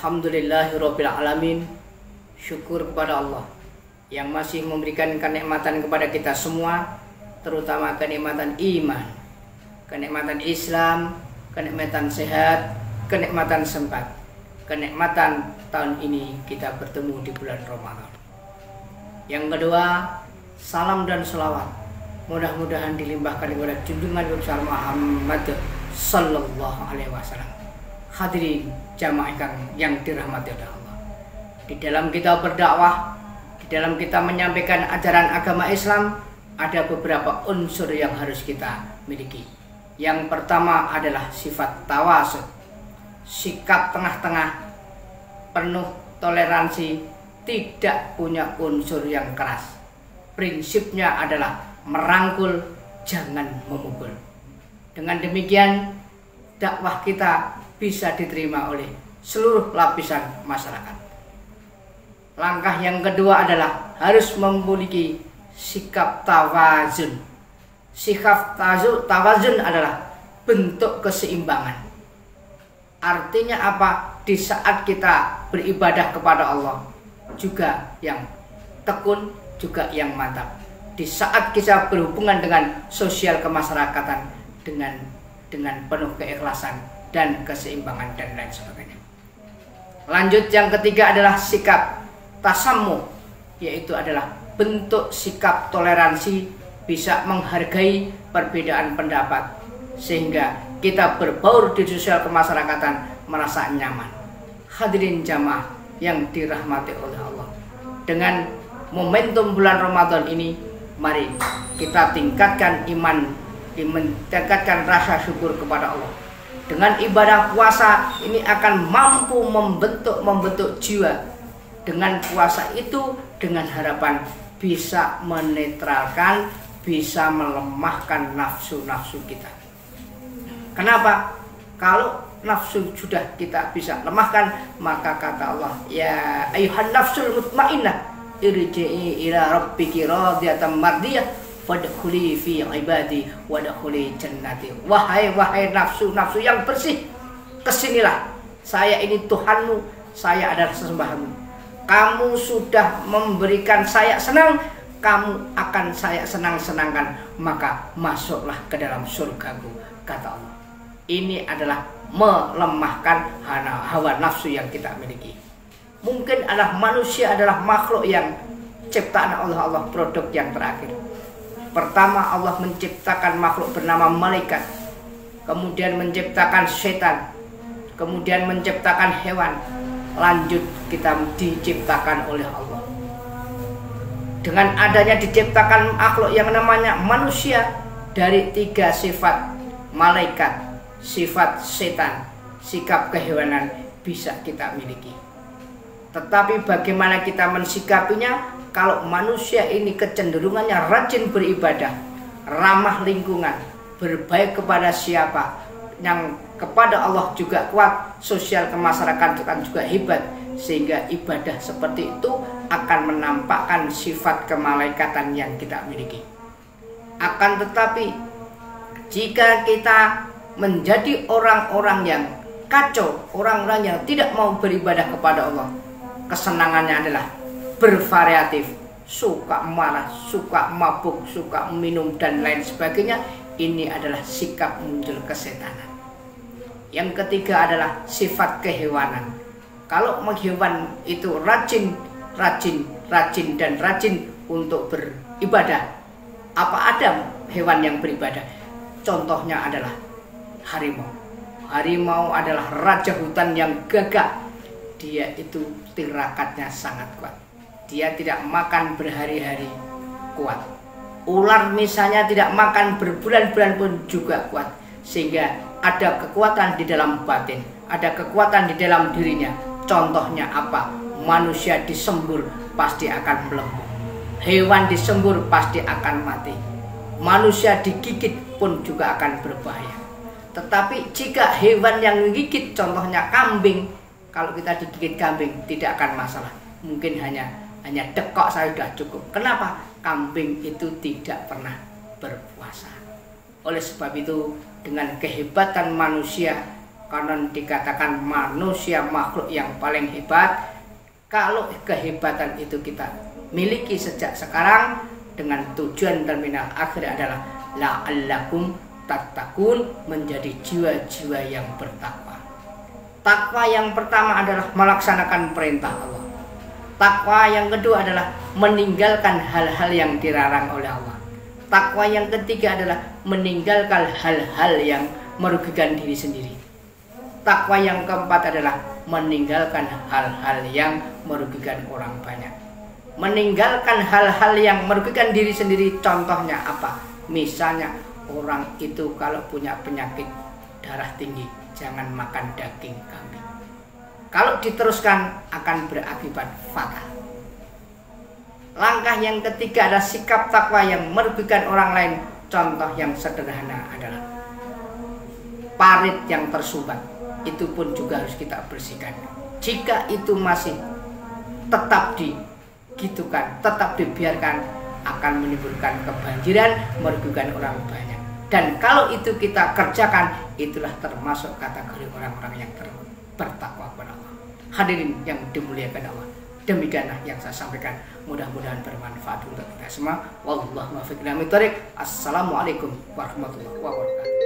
Alhamdulillahirabbil alamin. Syukur kepada Allah yang masih memberikan kenikmatan kepada kita semua, terutama kenikmatan iman, kenikmatan Islam, kenikmatan sehat, kenikmatan sempat, kenikmatan tahun ini kita bertemu di bulan Ramadan. Yang kedua, salam dan selawat mudah-mudahan dilimpahkan kepada junjungan besar Muhammad sallallahu alaihi wasallam. Hadirin jamaah yang dirahmati oleh Allah. Di dalam kita berdakwah, di dalam kita menyampaikan ajaran agama Islam, ada beberapa unsur yang harus kita miliki. Yang pertama adalah sifat tawasud, sikap tengah-tengah, penuh toleransi, tidak punya unsur yang keras. Prinsipnya adalah merangkul, jangan memukul. Dengan demikian, dakwah kita bisa diterima oleh seluruh lapisan masyarakat. Langkah yang kedua adalah harus memiliki sikap tawazun. Sikap tawazun adalah bentuk keseimbangan. Artinya apa? Di saat kita beribadah kepada Allah, juga yang tekun, juga yang mantap. Di saat kita berhubungan dengan sosial kemasyarakatan dengan penuh keikhlasan dan keseimbangan dan lain sebagainya. Lanjut, yang ketiga adalah sikap tasammuh, yaitu adalah bentuk sikap toleransi, bisa menghargai perbedaan pendapat sehingga kita berbaur di sosial kemasyarakatan merasa nyaman. Hadirin jamaah yang dirahmati oleh Allah, dengan momentum bulan Ramadan ini, mari kita tingkatkan iman, meningkatkan rasa syukur kepada Allah. Dengan ibadah puasa ini akan mampu membentuk jiwa. Dengan puasa itu, dengan harapan bisa menetralkan, bisa melemahkan nafsu-nafsu kita. Kenapa? Kalau nafsu sudah kita bisa lemahkan, maka kata Allah, ya ayuhan nafsul mutmainnah irji'i ila rabbiki radiyatan mardiyah fadkhuli fi ibadi wadkhuli jannati. Wahai nafsu-nafsu yang bersih, kesinilah, saya ini Tuhanmu, saya adalah sesembahanmu. Kamu sudah memberikan saya senang, kamu akan saya senang-senangkan, maka masuklah ke dalam surgaku, kata Allah. Ini adalah melemahkan hawa nafsu yang kita miliki. Mungkin adalah manusia adalah makhluk yang ciptaan Allah, produk yang terakhir. Pertama, Allah menciptakan makhluk bernama malaikat, kemudian menciptakan setan, kemudian menciptakan hewan, lanjut kita diciptakan oleh Allah. Dengan adanya diciptakan makhluk yang namanya manusia dari tiga sifat malaikat, sifat setan, sikap kehewanan bisa kita miliki. Tetapi bagaimana kita mensikapinya? Kalau manusia ini kecenderungannya rajin beribadah, ramah lingkungan, berbaik kepada siapa, yang kepada Allah juga kuat, sosial kemasyarakatan juga hebat, sehingga ibadah seperti itu akan menampakkan sifat kemalaikatan yang kita miliki. Akan tetapi jika kita menjadi orang-orang yang kacau, orang-orang yang tidak mau beribadah kepada Allah, kesenangannya adalah bervariatif, suka marah, suka mabuk, suka minum dan lain sebagainya. Ini adalah sikap muncul kesetanan. Yang ketiga adalah sifat kehewanan. Kalau hewan itu rajin untuk beribadah, apa ada hewan yang beribadah? Contohnya adalah harimau. Harimau adalah raja hutan yang gagah. Dia itu tirakatnya sangat kuat. Dia tidak makan berhari-hari, kuat. Ular misalnya tidak makan berbulan-bulan pun juga kuat. Sehingga ada kekuatan di dalam batin, ada kekuatan di dalam dirinya. Contohnya apa? Manusia disembur pasti akan melempung. Hewan disembur pasti akan mati. Manusia digigit pun juga akan berbahaya. Tetapi jika hewan yang menggigit, contohnya kambing, kalau kita digigit kambing tidak akan masalah. Mungkin hanya dekok saya sudah cukup. Kenapa? Kambing itu tidak pernah berpuasa. Oleh sebab itu, dengan kehebatan manusia Karena dikatakan manusia makhluk yang paling hebat. Kalau kehebatan itu kita miliki sejak sekarang, dengan tujuan terminal akhir adalah la'allakum tattaqun, menjadi jiwa-jiwa yang bertakwa. Takwa yang pertama adalah melaksanakan perintah Allah. Takwa yang kedua adalah meninggalkan hal-hal yang dilarang oleh Allah. Takwa yang ketiga adalah meninggalkan hal-hal yang merugikan diri sendiri. Takwa yang keempat adalah meninggalkan hal-hal yang merugikan orang banyak. Meninggalkan hal-hal yang merugikan diri sendiri, contohnya apa? Misalnya orang itu kalau punya penyakit darah tinggi, jangan makan daging kambing. Kalau diteruskan akan berakibat fatal. Langkah yang ketiga adalah sikap takwa yang merugikan orang lain. Contoh yang sederhana adalah parit yang tersumbat, itu pun juga harus kita bersihkan. Jika itu masih tetap digitukan, tetap dibiarkan, akan menimbulkan kebanjiran, merugikan orang banyak. Dan kalau itu kita kerjakan, itulah termasuk kategori orang-orang yang bertakwa kepada Allah. Hadirin yang dimuliakan Allah, demikianlah yang saya sampaikan. Mudah-mudahan bermanfaat untuk kita semua. Wallahu muwaffiq ila aqwamit thoriq. Assalamualaikum warahmatullahi wabarakatuh.